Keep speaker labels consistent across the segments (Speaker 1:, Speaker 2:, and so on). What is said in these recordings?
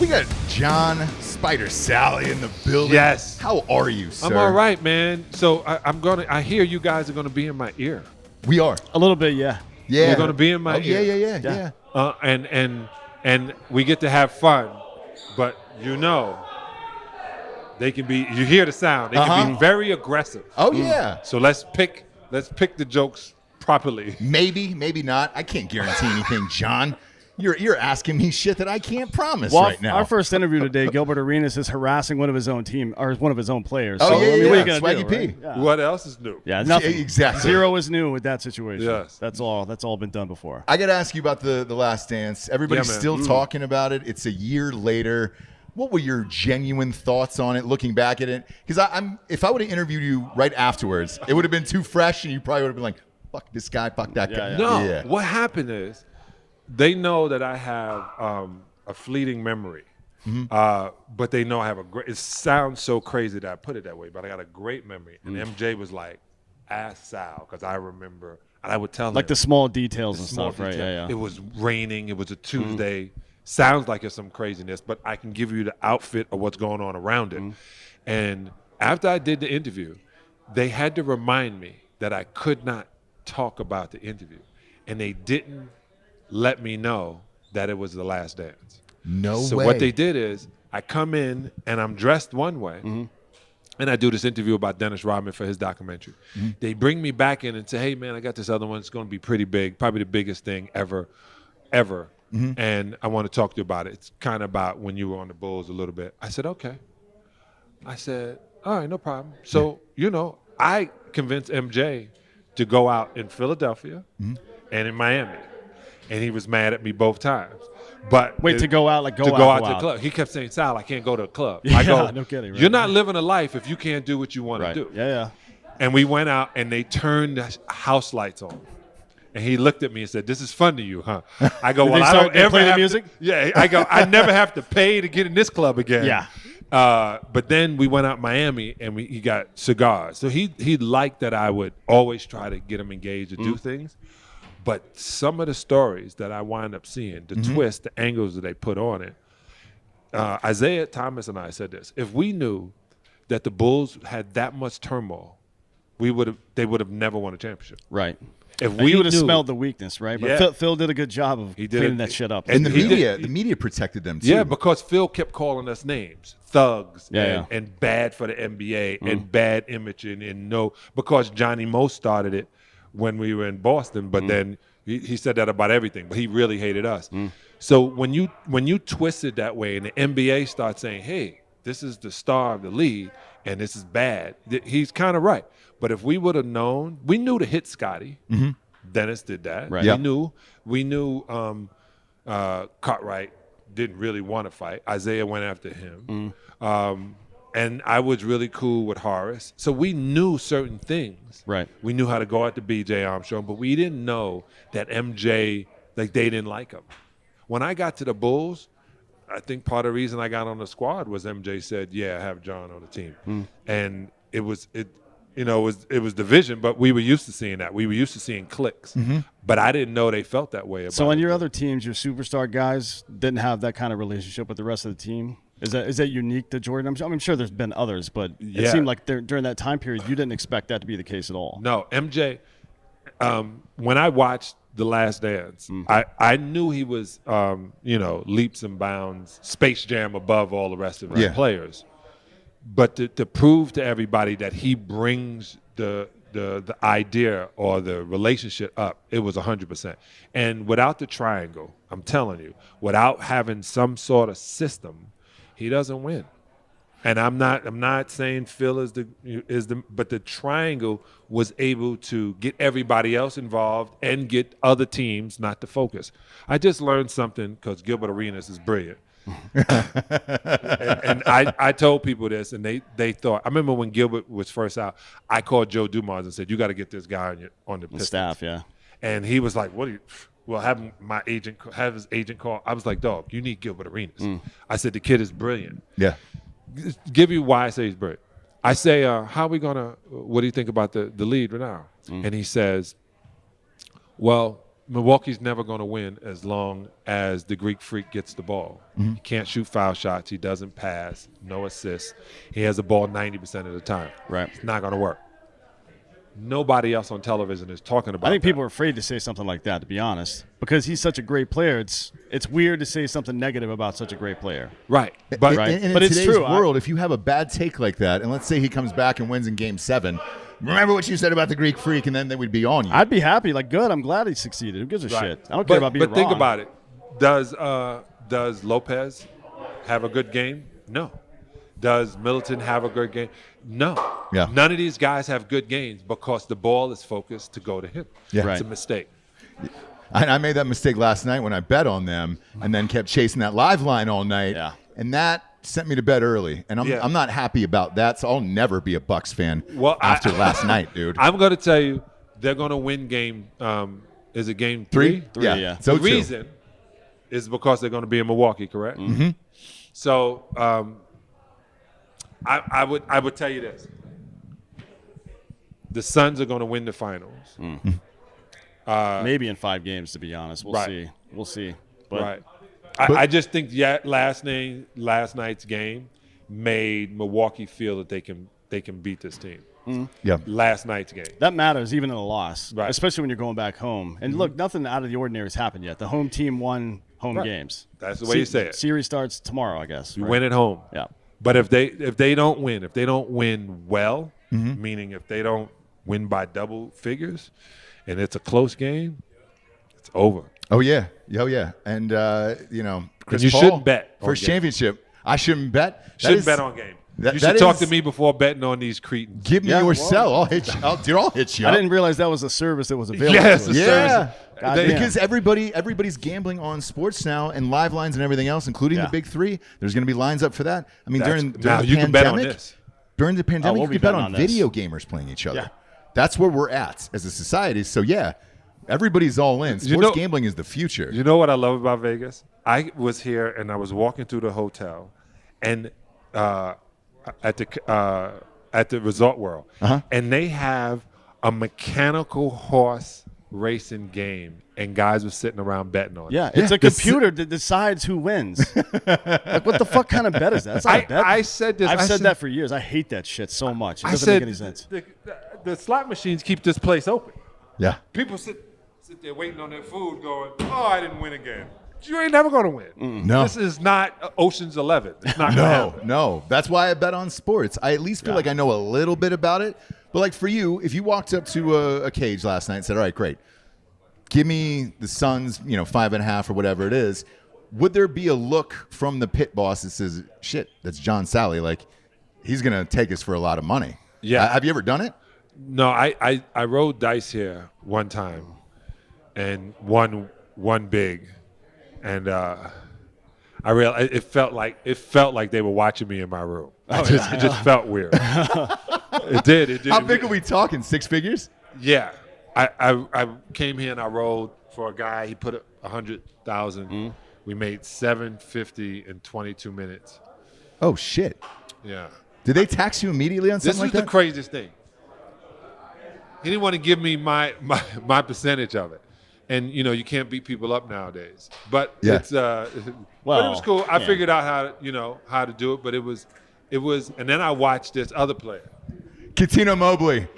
Speaker 1: We got John Spider Salley in the building.
Speaker 2: Yes.
Speaker 1: How are you, sir?
Speaker 2: I'm all right, man. So I hear you guys are gonna be in my ear.
Speaker 1: We are.
Speaker 3: A little bit, yeah.
Speaker 1: Yeah.
Speaker 2: You're gonna be in my ear.
Speaker 1: Yeah.
Speaker 2: And we get to have fun, but they can be. You hear the sound. They can be very aggressive.
Speaker 1: Oh yeah.
Speaker 2: So let's pick the jokes properly.
Speaker 1: Maybe, maybe not. I can't guarantee anything, John. You're asking me shit that I can't promise
Speaker 3: Well,
Speaker 1: right now.
Speaker 3: our first interview today, Gilbert Arenas is harassing one of his own team or one of his own players.
Speaker 1: Oh,
Speaker 3: so,
Speaker 1: yeah,
Speaker 3: I mean,
Speaker 1: yeah,
Speaker 3: what are you gonna
Speaker 1: Swaggy
Speaker 3: do,
Speaker 1: P.
Speaker 3: right? Yeah.
Speaker 2: What else is new?
Speaker 3: Yeah, nothing.
Speaker 1: Exactly.
Speaker 3: Zero is new with that situation.
Speaker 2: Yes.
Speaker 3: That's all. That's all been done before.
Speaker 1: I got to ask you about the Last Dance. Everybody's
Speaker 2: man.
Speaker 1: still talking about it. It's a year later. What were your genuine thoughts on it, looking back at it? Because if I would have interviewed you right afterwards, it would have been too fresh, and you probably would have been like, "Fuck this guy, fuck that guy."
Speaker 3: Yeah.
Speaker 2: No.
Speaker 1: Yeah.
Speaker 2: What happened is, they know that I have a fleeting memory, but they know I have a great. It sounds so crazy that I put it that way, but I got a great memory. And MJ was like, "Ask Sal," because I remember, and I would tell him
Speaker 3: Like the small details and
Speaker 2: small
Speaker 3: stuff, right?
Speaker 2: detail.
Speaker 3: Yeah.
Speaker 2: It was raining. It was a Tuesday. Sounds like it's some craziness, but I can give you the outfit of what's going on around it. And after I did the interview, they had to remind me that I could not talk about the interview, and they didn't let me know that it was the Last Dance.
Speaker 1: No way.
Speaker 2: So what they did is I come in and I'm dressed one way, and I do this interview about Dennis Rodman for his documentary. They bring me back in and say, "Hey, man, I got this other one. It's going to be pretty big, probably the biggest thing ever. And I want to talk to you about it. It's kind of about when you were on the Bulls a little bit." I said, "Okay." I said, "All right, no problem." So, I convinced MJ to go out in Philadelphia and in Miami. And he was mad at me both times. But
Speaker 3: To go out to
Speaker 2: go out to the club. He kept saying, "Sal, I can't go to a club."
Speaker 3: Yeah,
Speaker 2: I go,
Speaker 3: no kidding, right?
Speaker 2: "You're not living a life if you can't do what you want
Speaker 3: Right.
Speaker 2: to do."
Speaker 3: Yeah.
Speaker 2: And we went out and they turned the house lights on. And he looked at me and said, "This is fun to you, huh?" I go, "Well, I don't ever
Speaker 3: play the
Speaker 2: have
Speaker 3: music?"
Speaker 2: Yeah, I go, "I never have to pay to get in this club again."
Speaker 3: Yeah.
Speaker 2: But then we went out Miami and he got cigars. So he liked that I would always try to get him engaged to do things. But some of the stories that I wind up seeing, the twist, the angles that they put on it, Isaiah Thomas and I said this: if we knew that the Bulls had that much turmoil, they would have never won a championship.
Speaker 3: Right.
Speaker 2: If
Speaker 3: And
Speaker 2: we
Speaker 3: you would have
Speaker 2: knew-
Speaker 3: smelled the weakness, right? But
Speaker 2: Yeah.
Speaker 3: Phil did a good job of
Speaker 2: did
Speaker 3: cleaning
Speaker 2: it.
Speaker 3: that shit up.
Speaker 1: And the
Speaker 2: He
Speaker 1: media protected them too.
Speaker 2: Yeah, because Phil kept calling us names, thugs,
Speaker 3: Yeah.
Speaker 2: and bad for the NBA, and bad imaging, and because Johnny Mo started it when we were in Boston, but then he said that about everything, but he really hated us. So when you twist it that way, and the NBA starts saying, "Hey, this is the star of the league, and this is bad," he's kind of right. But if we would have known, we knew to hit Scotty. Dennis did that.
Speaker 3: Right.
Speaker 1: Yeah.
Speaker 2: We knew Cartwright didn't really want to fight. Isaiah went after him. And I was really cool with Horace. So we knew certain things.
Speaker 3: Right.
Speaker 2: We knew how to go at the BJ Armstrong, but we didn't know that MJ, they didn't like him. When I got to the Bulls, I think part of the reason I got on the squad was MJ said, "Yeah, have John on the team." And it was division, but we were used to seeing that. We were used to seing cliques. But I didn't know they felt that way about it.
Speaker 3: So on your other teams, your superstar guys didn't have that kind of relationship with the rest of the team? Is that unique to Jordan? I'm sure there's been others, but it seemed like during that time period, you didn't expect that to be the case at all.
Speaker 2: No, MJ, when I watched The Last Dance, I knew he was, leaps and bounds, Space Jam above all the rest of the players. But to prove to everybody that he brings the idea or the relationship up, it was 100%. And without the triangle, I'm telling you, without having some sort of system, he doesn't win. And I'm not saying Phil is but the triangle was able to get everybody else involved and get other teams not to focus. I just learned something because Gilbert Arenas is brilliant. and I told people this, and they thought. I remember when Gilbert was first out, I called Joe Dumars and said, "You got to get this guy on the Pistons."
Speaker 3: Staff, yeah.
Speaker 2: And he was like, "What do you?" Well, have his agent call. I was like, "Dog, you need Gilbert Arenas." I said, "The kid is brilliant."
Speaker 1: Yeah.
Speaker 2: Give you why I say he's brilliant. I say, what do you think about the lead right now? And he says, "Well, Milwaukee's never going to win as long as the Greek Freak gets the ball. He can't shoot foul shots. He doesn't pass. No assists. He has the ball 90% of the time.
Speaker 3: Right.
Speaker 2: It's not going to work. Nobody else on television is talking about
Speaker 3: I think
Speaker 2: that.
Speaker 3: people are afraid to say something like that, to be honest, because he's such a great player. It's weird to say something negative about such a great player.
Speaker 2: Right. But
Speaker 3: Right.
Speaker 1: And in
Speaker 3: But it's
Speaker 1: today's
Speaker 3: true.
Speaker 1: world, if you have a bad take like that, and let's say he comes back and wins in Game 7, remember what you said about the Greek Freak, and then they would be on you.
Speaker 3: I'd be happy. Like, good. I'm glad he succeeded. Who gives a
Speaker 2: Right.
Speaker 3: shit? I don't care about being
Speaker 2: But think
Speaker 3: wrong.
Speaker 2: about it. Does Lopez have a good game? No. Does Middleton have a good game? No.
Speaker 1: Yeah.
Speaker 2: None of these guys have good games because the ball is focused to go to him.
Speaker 1: Yeah.
Speaker 2: It's a
Speaker 3: Right.
Speaker 2: mistake.
Speaker 1: I made that mistake last night when I bet on them and then kept chasing that live line all night.
Speaker 3: Yeah.
Speaker 1: And that sent me to bed early. And I'm not happy about that, so I'll never be a Bucks fan after last night, dude.
Speaker 2: I'm going to tell you, they're going to win game. Is it game 3?
Speaker 3: Three, yeah.
Speaker 1: So
Speaker 2: The reason is because they're going to be in Milwaukee, correct? Mm-hmm. So I would tell you this: the Suns are going to win the finals.
Speaker 3: Maybe in 5 games, to be honest. We'll
Speaker 2: Right.
Speaker 3: see. We'll see. But
Speaker 2: Right. I just think last night's game made Milwaukee feel that they can beat this team.
Speaker 1: Yeah.
Speaker 2: Last night's game.
Speaker 3: that matters even in a loss,
Speaker 2: Right.
Speaker 3: especially when you're going back home. And look, nothing out of the ordinary has happened yet. The home team won home
Speaker 2: Right.
Speaker 3: games.
Speaker 2: That's the way you say it.
Speaker 3: Series starts tomorrow, I guess.
Speaker 2: You
Speaker 3: right?
Speaker 2: win at home.
Speaker 3: Yeah.
Speaker 2: But if they don't win well, meaning if they don't win by double figures, and it's a close game, it's over.
Speaker 1: Oh, yeah. Oh, yeah. And, Chris
Speaker 2: you
Speaker 1: Paul,
Speaker 2: shouldn't bet on
Speaker 1: First
Speaker 2: games.
Speaker 1: championship. I shouldn't bet. That
Speaker 2: Shouldn't
Speaker 1: is-
Speaker 2: bet on game.
Speaker 1: that-
Speaker 2: You
Speaker 1: that
Speaker 2: should talk
Speaker 1: is-
Speaker 2: to me before betting on these Cretans.
Speaker 1: Give me
Speaker 3: Yeah,
Speaker 1: your
Speaker 3: well-
Speaker 1: cell. I'll hit you. I'll hit you
Speaker 3: I
Speaker 1: up.
Speaker 3: didn't realize that was a service that was available.
Speaker 2: Yes,
Speaker 3: to us.
Speaker 2: a
Speaker 1: Yeah.
Speaker 2: service.
Speaker 3: Goddamn.
Speaker 1: Because everybody's gambling on sports now and live lines and everything else, including
Speaker 3: Yeah.
Speaker 1: the big 3. There's going to be lines up for that. I mean, during
Speaker 2: Now
Speaker 1: the
Speaker 2: you can bet on
Speaker 1: pandemic,
Speaker 2: this.
Speaker 1: during the pandemic,
Speaker 3: we'll
Speaker 1: you
Speaker 3: be
Speaker 1: could bet
Speaker 3: betting
Speaker 1: on
Speaker 3: on this.
Speaker 1: video gamers playing each other.
Speaker 3: Yeah.
Speaker 1: That's where we're at as a society. So yeah, everybody's all in. Sports
Speaker 2: You know-
Speaker 1: gambling is the future.
Speaker 2: You know what I love about Vegas? I was here and I was walking through the hotel, and at the Resort World, and they have a mechanical horse racing game, and guys were sitting around betting on it.
Speaker 3: Yeah, it's a
Speaker 1: the
Speaker 3: computer that decides who wins. Like, what the fuck kind of bet is that? It's not a bet.
Speaker 2: I said this.
Speaker 3: I've
Speaker 2: I
Speaker 3: said that for years. I hate that shit so much. It
Speaker 2: I
Speaker 3: doesn't
Speaker 2: said
Speaker 3: make any sense.
Speaker 2: The slot machines keep this place open.
Speaker 1: Yeah.
Speaker 2: People sit there waiting on their food, going, "Oh, I didn't win again." You ain't never gonna win.
Speaker 1: No.
Speaker 2: This is not Ocean's 11. It's not gonna happen.
Speaker 1: No. That's why I bet on sports. I at least feel like I know a little bit about it. But like for you, if you walked up to a cage last night and said, "All right, great, give me the Suns, 5.5 or whatever it is," would there be a look from the pit boss that says, "Shit, that's John Salley. Like, he's gonna take us for a lot of money"?
Speaker 2: Yeah.
Speaker 1: Have you ever done it?
Speaker 2: No, I rolled dice here one time, and won big, and I realized it felt like they were watching me in my room. It just felt weird. It did.
Speaker 1: How big are we talking? 6 figures?
Speaker 2: Yeah, I came here and I rolled for a guy. He put 100,000. We made $750 in 22 minutes.
Speaker 1: Oh shit!
Speaker 2: Yeah.
Speaker 1: Did they tax you immediately on
Speaker 2: This
Speaker 1: something
Speaker 2: was
Speaker 1: like
Speaker 2: the
Speaker 1: that?
Speaker 2: craziest thing. He didn't want to give me my percentage of it, and you can't beat people up nowadays. But
Speaker 1: Yeah.
Speaker 2: it's but it was cool. I figured out how to do it, but it was, and then I watched this other player.
Speaker 1: Katino Mobley.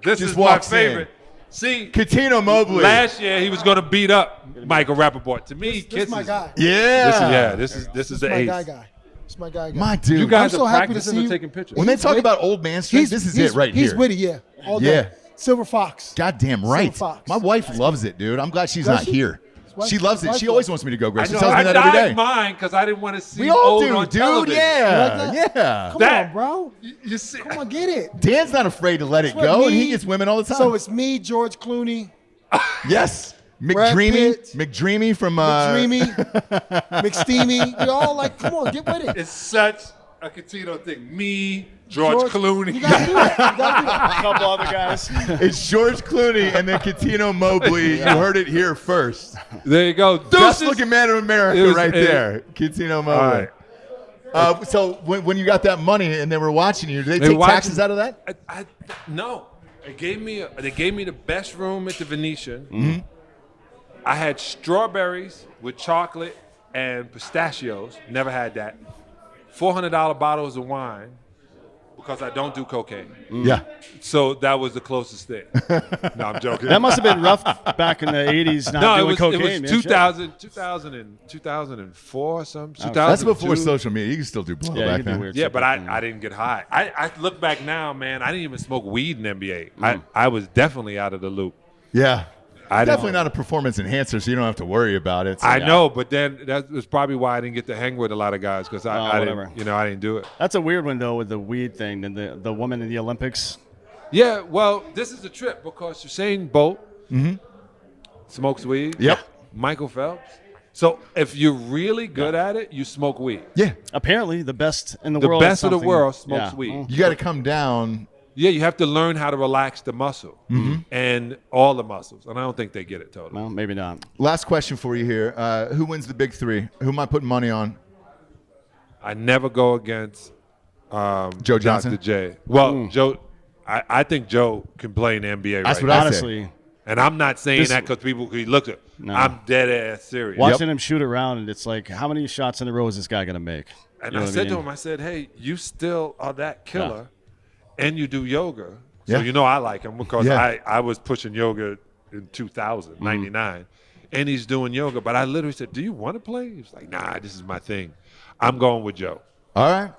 Speaker 2: This
Speaker 1: Just
Speaker 2: is my
Speaker 1: walks in.
Speaker 2: favorite. See,
Speaker 1: Katino Mobley.
Speaker 2: last year he was going to beat up Michael Rappaport. To me,
Speaker 4: This is my guy.
Speaker 1: Yeah.
Speaker 2: This is
Speaker 4: This is
Speaker 2: the
Speaker 4: my
Speaker 2: ace.
Speaker 4: guy. It's my guy.
Speaker 1: My dude.
Speaker 2: You guys
Speaker 4: I'm so
Speaker 2: are
Speaker 4: happy to
Speaker 2: practicing
Speaker 4: see
Speaker 2: or
Speaker 4: you.
Speaker 2: taking pictures.
Speaker 1: When they talk about old man strength, this is it right
Speaker 4: he's
Speaker 1: here.
Speaker 4: witty, yeah. All day.
Speaker 1: Yeah.
Speaker 4: Silver Fox.
Speaker 1: Goddamn right.
Speaker 4: Silver Fox.
Speaker 1: My wife loves it, dude. I'm glad she's
Speaker 4: Does
Speaker 1: not
Speaker 4: she?
Speaker 1: here.
Speaker 4: Wife-
Speaker 1: She loves it.
Speaker 4: wife
Speaker 1: She always
Speaker 4: loves
Speaker 1: wants me to go,
Speaker 2: I
Speaker 1: Grace. She
Speaker 2: know.
Speaker 1: tells me
Speaker 2: I
Speaker 1: that every
Speaker 2: dyed
Speaker 1: day.
Speaker 2: mine because I didn't want to see
Speaker 1: We all
Speaker 2: old
Speaker 1: do,
Speaker 2: on
Speaker 1: dude.
Speaker 2: television.
Speaker 1: Yeah.
Speaker 4: You like
Speaker 1: Yeah.
Speaker 4: Come
Speaker 2: That-
Speaker 4: on, bro.
Speaker 2: You see,
Speaker 4: Come on, get it.
Speaker 1: Dan's not afraid to let it
Speaker 4: What,
Speaker 1: go, and
Speaker 4: me?
Speaker 1: he gets women all the time.
Speaker 4: So it's me, George Clooney,
Speaker 1: yes.
Speaker 4: Brad
Speaker 1: McDreamy.
Speaker 4: Pitt.
Speaker 1: McDreamy from
Speaker 4: Dreamy, McSteamy. We all like, come on, get with it.
Speaker 2: it's such a Catino thing. Me, George Clooney.
Speaker 4: You gotta do it. You gotta do it.
Speaker 3: A couple other guys.
Speaker 1: It's George Clooney and then Katino Mobley. You heard it here first.
Speaker 2: There you go.
Speaker 1: Best
Speaker 2: Deuces.
Speaker 1: looking man of America
Speaker 2: It was-
Speaker 1: right
Speaker 2: it-
Speaker 1: there. Katino Mobley.
Speaker 2: All right.
Speaker 1: So when you got that money and they were watching you, did they
Speaker 2: They
Speaker 1: take
Speaker 2: watching-
Speaker 1: taxes out of that?
Speaker 2: No. They gave me the best room at the Venetian. I had strawberries with chocolate and pistachios. Never had that. $400 bottles of wine because I don't do cocaine.
Speaker 1: Yeah.
Speaker 2: So that was the closest thing. No, I'm joking.
Speaker 3: That must have been rough back in the 80s not doing cocaine.
Speaker 2: It was
Speaker 3: man.
Speaker 2: 2004 or something.
Speaker 1: That's before
Speaker 2: 2002.
Speaker 1: social media. You can still do blow
Speaker 3: Yeah, you
Speaker 1: back
Speaker 3: can do
Speaker 1: then.
Speaker 3: weird
Speaker 2: Yeah,
Speaker 3: stuff
Speaker 2: but
Speaker 3: back then.
Speaker 2: I didn't get high. I look back now, man, I didn't even smoke weed in NBA. I was definitely out of the loop.
Speaker 1: Yeah.
Speaker 2: I didn't-
Speaker 1: Definitely not a performance enhancer, so you don't have to worry about it. So,
Speaker 2: I
Speaker 1: yeah.
Speaker 2: know, but then that was probably why I didn't get to hang with a lot of guys because I
Speaker 3: whatever.
Speaker 2: didn't, I didn't do it.
Speaker 3: That's a weird one, though, with the weed thing and the woman in the Olympics.
Speaker 2: Yeah, well, this is the trip because Usain Bolt smokes weed.
Speaker 1: Yep.
Speaker 2: Michael Phelps. So if you're really good at it, you smoke weed.
Speaker 1: Yeah.
Speaker 3: Apparently, the best in the
Speaker 2: The
Speaker 3: world. at
Speaker 2: best of the
Speaker 3: something.
Speaker 2: world smokes
Speaker 3: Yeah.
Speaker 2: weed.
Speaker 3: Mm.
Speaker 1: You got to come down.
Speaker 2: Yeah, you have to learn how to relax the muscle and all the muscles. And I don't think they get it totally.
Speaker 3: Well, maybe not.
Speaker 1: Last question for you here. Who wins the big three? Who am I putting money on?
Speaker 2: I never go against
Speaker 1: Joe Johnson?
Speaker 2: Dr. J. Well, Joe, I think Joe can play in the NBA
Speaker 1: That's
Speaker 2: right
Speaker 1: what
Speaker 2: now.
Speaker 1: I
Speaker 3: Honestly,
Speaker 2: And I'm not saying
Speaker 3: This-
Speaker 2: that because people he looked at.
Speaker 3: No.
Speaker 2: I'm dead ass serious.
Speaker 3: watching him shoot around, and it's like, how many shots in a row is this guy going to make?
Speaker 2: And
Speaker 3: You know
Speaker 2: I
Speaker 3: what
Speaker 2: said
Speaker 3: mean?
Speaker 2: to him, I said, hey, you still are that killer and you do yoga. So
Speaker 1: Yeah.
Speaker 2: you know I like him because
Speaker 1: Yeah.
Speaker 2: I was pushing yoga in 2000, 99. And he's doing yoga. But I literally said, do you want to play? He was like, nah, this is my thing. I'm going with Joe.
Speaker 1: All right.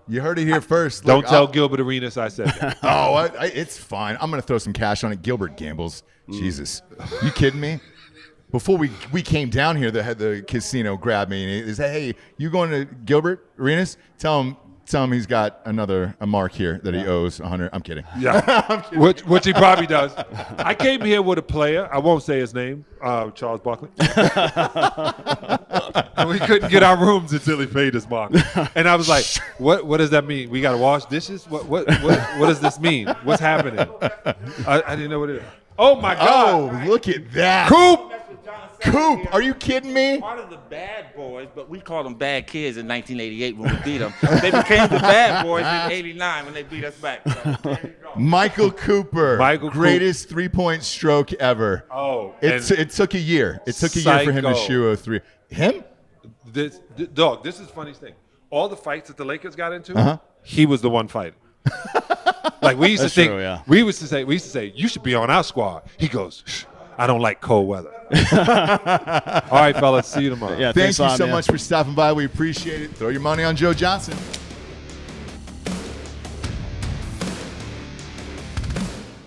Speaker 1: You heard it here first.
Speaker 2: Don't
Speaker 1: Look,
Speaker 2: tell
Speaker 1: I'll-
Speaker 2: Gilbert Arenas I said that.
Speaker 1: Oh, it's fine. I'm going to throw some cash on it. Gilbert gambles. Jesus. You kidding me? Before we came down here, the casino grabbed me and he said, hey, you going to Gilbert Arenas? Tell him he's got a mark here that he owes 100. I'm kidding.
Speaker 2: Yeah, which he probably does. I came here with a player. I won't say his name, Charles Barkley. And we couldn't get our rooms until he paid his mark. And I was like, "What does that mean? We got to wash dishes? What does this mean? What's happening?" I didn't know what it is. Oh my God!
Speaker 1: Oh, look at that.
Speaker 2: Coop!
Speaker 1: Coop, are you kidding me?
Speaker 5: Part of the bad boys, but we called them bad kids in 1988 when we beat them. They became the bad boys in '89 when they beat us back. So, there you go.
Speaker 1: Michael Cooper,
Speaker 2: Michael Coop.
Speaker 1: greatest three-point stroke ever.
Speaker 2: Oh,
Speaker 1: it took a year. It took a year for him to
Speaker 2: Psycho.
Speaker 1: shoot a three. Him?
Speaker 2: Dog, this is the funniest thing. All the fights that the Lakers got into, he was the one fighting. Like we used
Speaker 3: That's
Speaker 2: to think,
Speaker 3: true, yeah.
Speaker 2: we used to say, you should be on our squad. He goes, Shh, I don't like cold weather. All right, fellas, see you tomorrow.
Speaker 3: Yeah,
Speaker 1: Thank
Speaker 3: thanks
Speaker 1: you
Speaker 3: a lot,
Speaker 1: so
Speaker 3: man.
Speaker 1: much for stopping by. We appreciate it. Throw your money on Joe Johnson.